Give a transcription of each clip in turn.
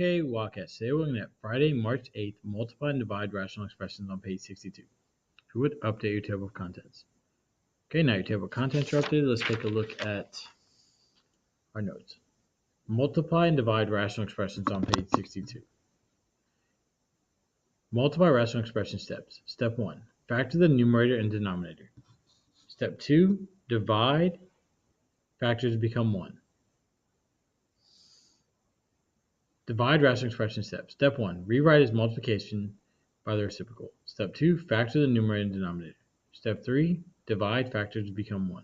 Okay, Wildcat, today we're looking at Friday, March 8th, multiply and divide rational expressions on page 62. If you would, update your table of contents. Okay, now your table of contents are updated. Let's take a look at our notes. Multiply and divide rational expressions on page 62. Multiply rational expression steps. Step 1, factor the numerator and denominator. Step 2, divide, factors become 1. Divide rational expression steps. Step 1, rewrite as multiplication by the reciprocal. Step 2, factor the numerator and denominator. Step 3, divide, factors become 1.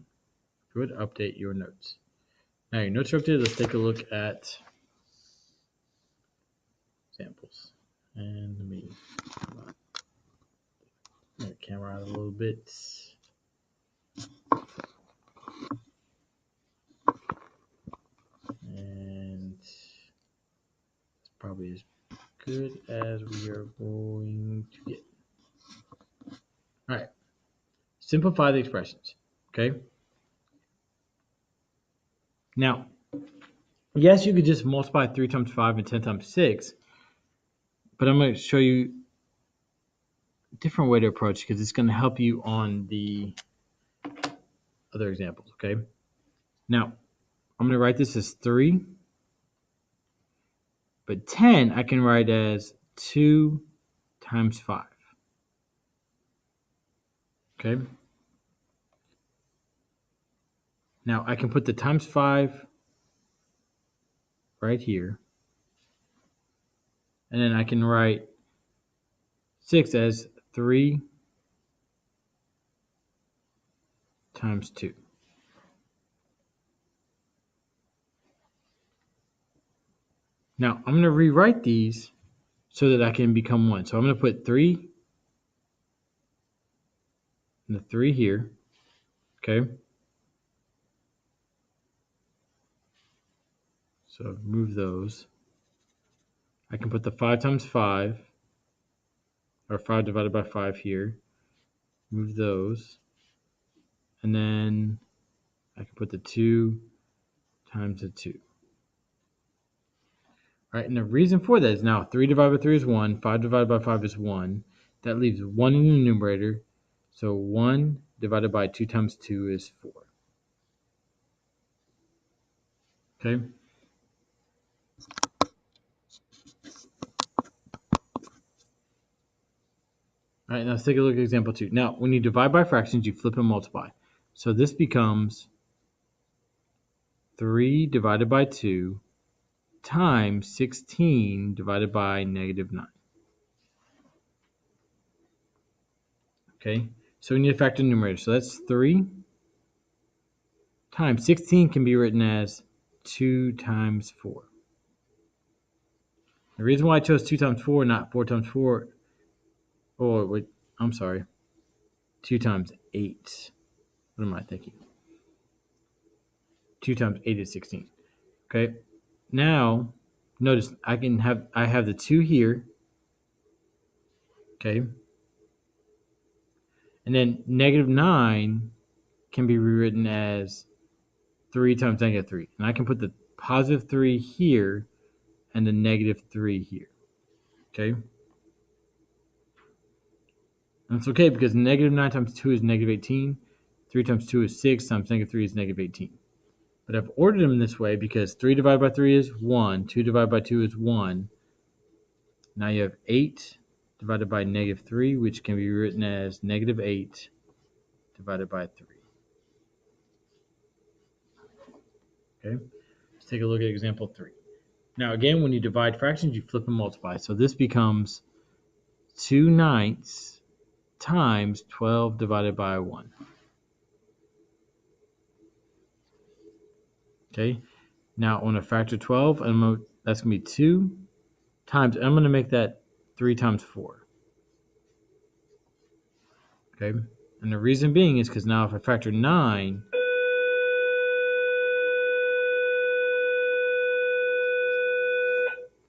If you would, update your notes. Now your notes are updated. Let's take a look at examples. And let me move the camera out a little bit. And it's probably as good as we are going to get. All right. Simplify the expressions. Okay. Now, yes, you could just multiply 3 times 5 and 10 times 6, but I'm going to show you a different way to approach because it's going to help you on the other examples. Okay. Now, I'm going to write this as 3, but 10 I can write as 2 times 5. Okay. Now I can put the times 5 right here. And then I can write 6 as 3 times 2. Now I'm going to rewrite these so that I can become 1. So I'm going to put 3 and the 3 here. Okay. So move those. I can put the 5 times 5, or 5 divided by 5 here. Move those. And then I can put the 2 times the 2. All right, and the reason for that is now 3 divided by 3 is 1, 5 divided by 5 is 1. That leaves 1 in the numerator. So 1 divided by 2 times 2 is 4. Okay? All right, now let's take a look at example 2. Now, when you divide by fractions, you flip and multiply. So this becomes 3 divided by 2 times 16 divided by negative 9. Okay, so we need to factor the numerator. So that's 3 times 16 can be written as 2 times 4. The reason why I chose 2 times 4, not 4 times 4, or wait, I'm sorry, 2 times 8. What am I thinking? 2 times 8 is 16. Okay, now notice I have the 2 here. Okay, and then negative 9 can be rewritten as 3 times negative 3. And I can put the positive 3 here and the negative 3 here. Okay? And it's okay because negative 9 times 2 is negative 18. 3 times 2 is 6 times negative 3 is negative 18. But I've ordered them this way because 3 divided by 3 is 1. 2 divided by 2 is 1. Now you have 8 divided by negative 3, which can be written as negative 8 divided by 3. Okay? Let's take a look at example 3. Now again, when you divide fractions, you flip and multiply. So this becomes 2/9 times 12 divided by 1. Okay, now I want to factor 12, and that's going to be 2 times, I'm going to make that 3 times 4. Okay, and the reason being is because now if I factor 9,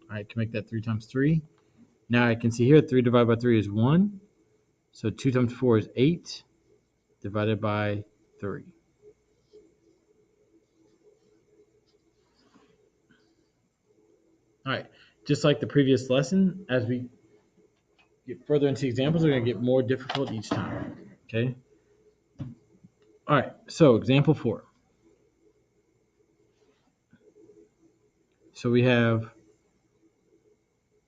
I can make that 3 times 3. Now I can see here 3 divided by 3 is 1. So 2 times 4 is 8 divided by 3. All right, just like the previous lesson, as we get further into examples, they're going to get more difficult each time. Okay? All right, so example 4. So we have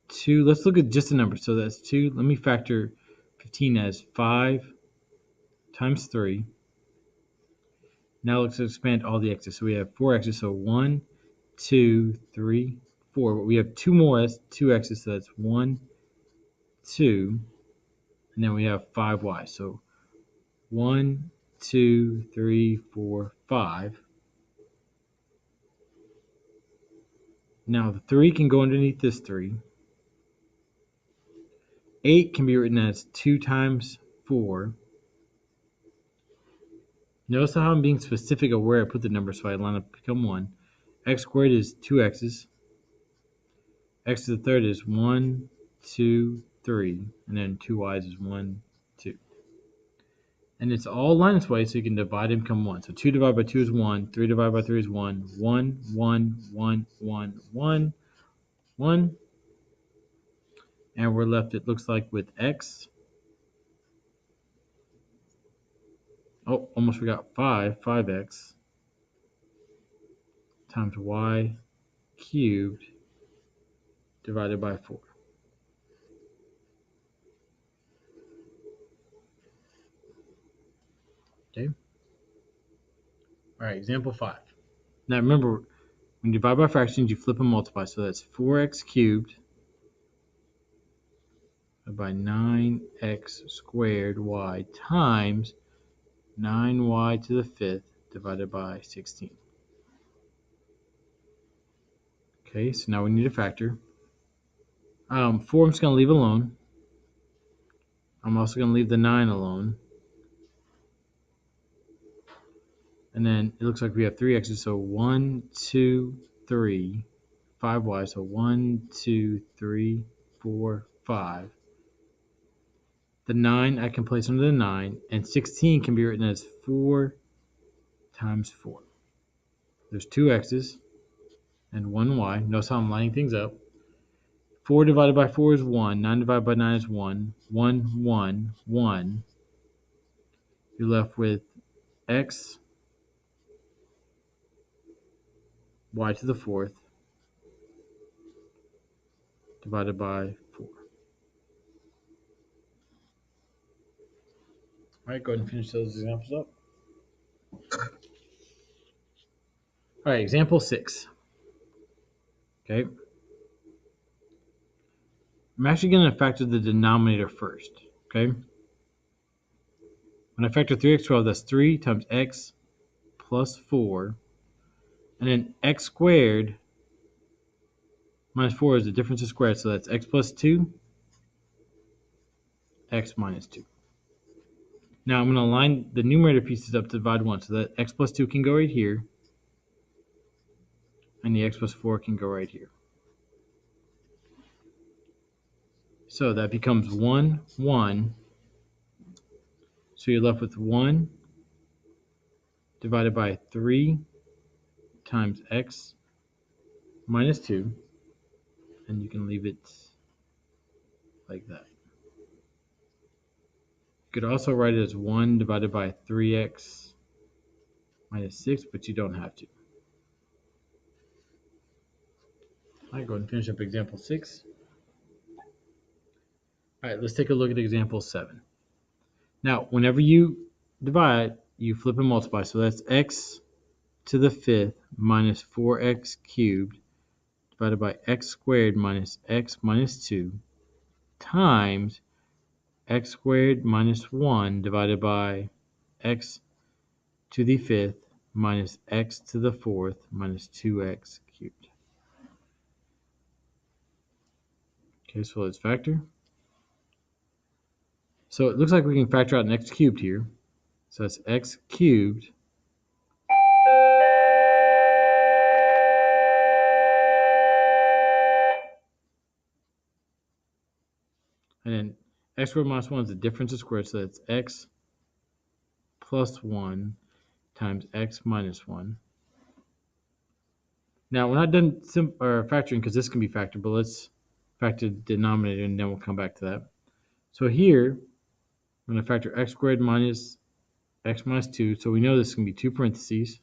2. Let's look at just the numbers. So that's 2. Let me factor 15 as 5 times 3. Now let's expand all the x's. So we have 4 x's. So 1, 2, 3, 4. But we have 2 more. That's 2 x's. So that's 1, 2. And then we have 5 y's. So 1, 2, 3, 4, 5. Now the 3 can go underneath this 3. 8 can be written as 2 times 4. Notice how I'm being specific of where I put the number, so I line up become 1. X squared is 2 x's. X to the third is 1, 2, 3. And then 2 y's is 1, 2. And it's all line this way, so you can divide and become 1. So 2 divided by 2 is 1. 3 divided by 3 is 1. 1, 1, 1, 1, 1, 1. And we're left, it looks like, with x. Oh, almost forgot 5x times y cubed divided by 4. Okay? All right, example 5. Now remember, when you divide by fractions, you flip and multiply. So that's 4x cubed by 9x squared y times 9y to the fifth divided by 16. Okay, so now we need a factor. 4 I'm just going to leave alone. I'm also going to leave the 9 alone. And then it looks like we have 3 x's, so 1, 2, 3, 5 y, so 1, 2, 3, 4, 5. The 9 I can place under the 9, and 16 can be written as 4 times 4. There's 2 x's and 1 y. Notice how I'm lining things up. 4 divided by 4 is 1. 9 divided by 9 is 1. 1, 1, 1. You're left with x, y to the fourth, divided by 4. All right, go ahead and finish those examples up. All right, example 6. Okay. I'm actually going to factor the denominator first. Okay. When I factor 3x12, that's 3 times x plus 4. And then x squared minus 4 is the difference of squares. So that's x plus 2, x minus 2. Now I'm going to line the numerator pieces up to divide 1. So that x plus 2 can go right here. And the x plus 4 can go right here. So that becomes 1, 1. So you're left with 1 divided by 3 times x minus 2. And you can leave it like that. You could also write it as 1 divided by 3x minus 6, but you don't have to. All right, go ahead and finish up example 6. All right, let's take a look at example 7. Now, whenever you divide, you flip and multiply. So that's x to the fifth minus 4x cubed divided by x squared minus x minus 2 times x squared minus 1 divided by x to the fifth minus x to the fourth minus 2x cubed. Okay, so let's factor. So it looks like we can factor out an x cubed here. So that's x cubed and then x squared minus 1 is the difference of squares, so that's x plus 1 times x minus 1. Now, we're not done factoring because this can be factored, but let's factor the denominator and then we'll come back to that. So here, I'm going to factor x squared minus x minus 2. So we know this is going to be 2 parentheses.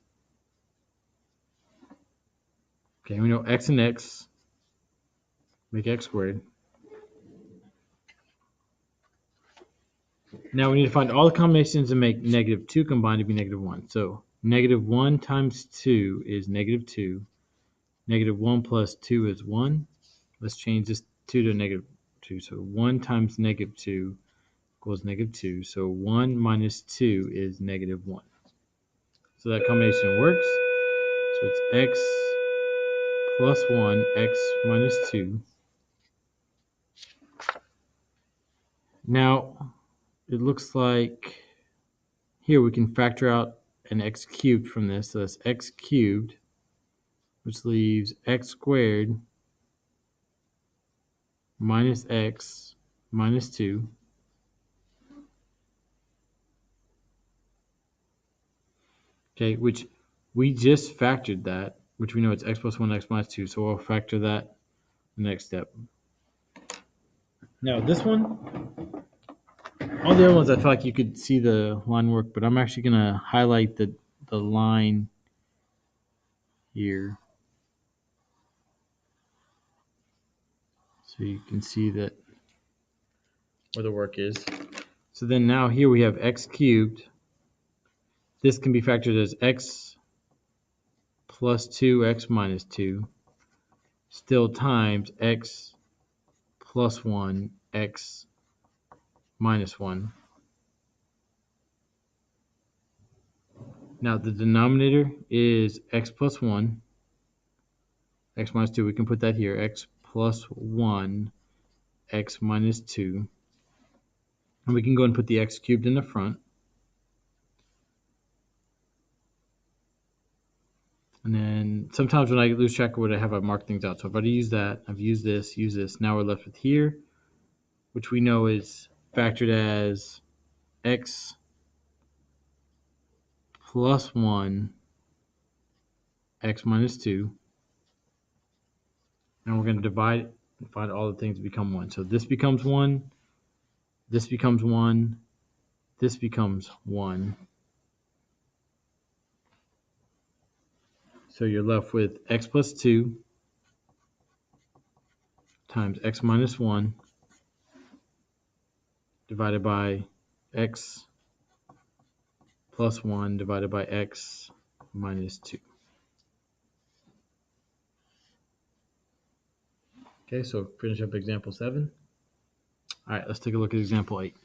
Okay, we know x and x make x squared. Now we need to find all the combinations and make negative 2 combined to be negative 1. So negative 1 times 2 is negative 2. Negative 1 plus 2 is 1. Let's change this 2 to negative 2. So 1 times negative 2 equals negative 2. So 1 minus 2 is negative 1. So that combination works. So it's x plus 1, x minus 2. Now, it looks like here we can factor out an x cubed from this. So that's x cubed, which leaves x squared minus x minus 2. Okay, which we just factored that, which we know it's x plus 1, x minus 2. So we'll factor that the next step. Now, this one, all the other ones I feel like you could see the line work, but I'm actually going to highlight the line here so you can see that where the work is. So then now here we have x cubed. This can be factored as x plus 2, x minus 2, still times x plus 1, x minus 1. Now the denominator is x plus 1, x minus 2. We can put that here, x plus 1, x minus 2. And we can go and put the x cubed in the front. And then sometimes when I lose track of what I have, I mark things out. So if I use that, I've used this, use this. Now we're left with here, which we know is factored as x plus 1, x minus 2. And we're going to divide and find all the things to become 1. So this becomes 1, this becomes 1, this becomes 1. So you're left with x plus 2 times x minus 1 divided by x plus 1 divided by x minus 2. Okay, so finish up example 7. All right, let's take a look at example 8.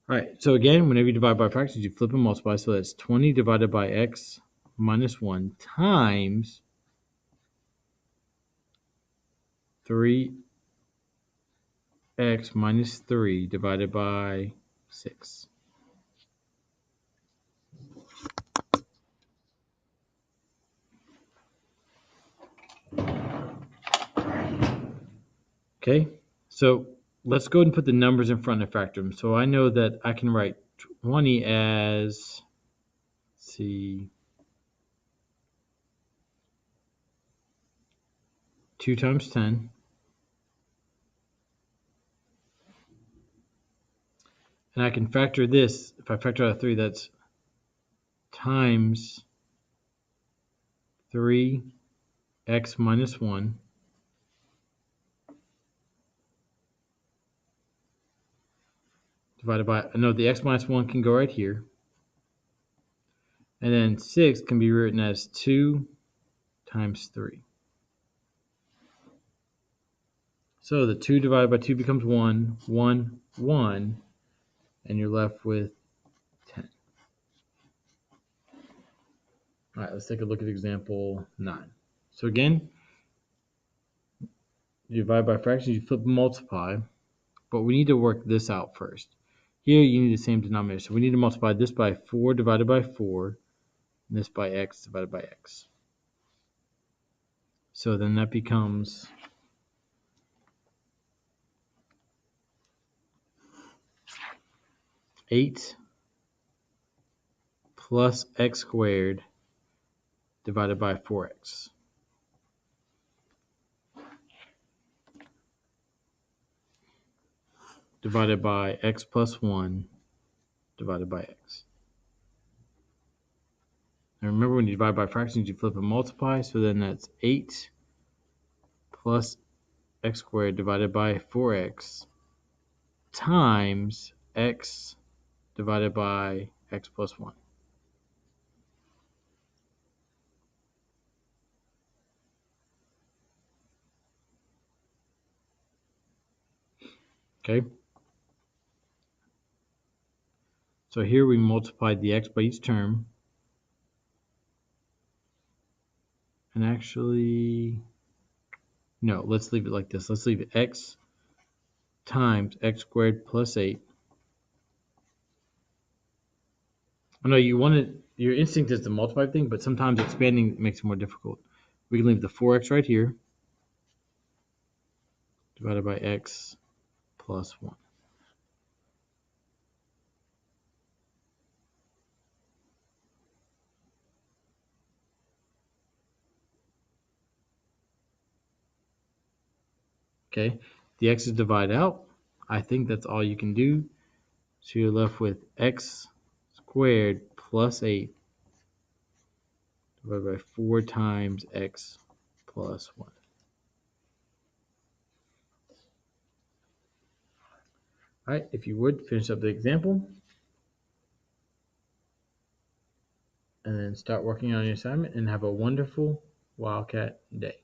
All right, so again, whenever you divide by fractions, you flip and multiply. So that's 20 divided by x minus 1 times 3x minus 3 divided by 6. Okay, so let's go ahead and put the numbers in front and factor them. So I know that I can write 20 as, let's see, 2 times 10. And I can factor this. If I factor out 3, that's times 3x minus 1 divided by, I know the x minus 1 can go right here. And then 6 can be written as 2 times 3. So the 2 divided by 2 becomes 1, 1, 1, and you're left with 10. All right, let's take a look at example 9. So again, you divide by fractions, you flip and multiply, but we need to work this out first. Here you need the same denominator, so we need to multiply this by 4 divided by 4, and this by x divided by x. So then that becomes 8 plus x squared divided by 4x. Divided by x plus 1 divided by x. And remember, when you divide by fractions, you flip and multiply. So then that's 8 plus x squared divided by 4x times x divided by x plus 1. Okay? So here we multiplied the x by each term. And actually, no, let's leave it like this. Let's leave it x times x squared plus 8. I know your instinct is to multiply thing, but sometimes expanding makes it more difficult. We can leave the 4x right here, divided by x plus 1. Okay, the x's divide out. I think that's all you can do. So you're left with x squared plus 8 divided by 4 times x plus 1. All right, if you would, finish up the example and then start working on your assignment and have a wonderful Wildcat day.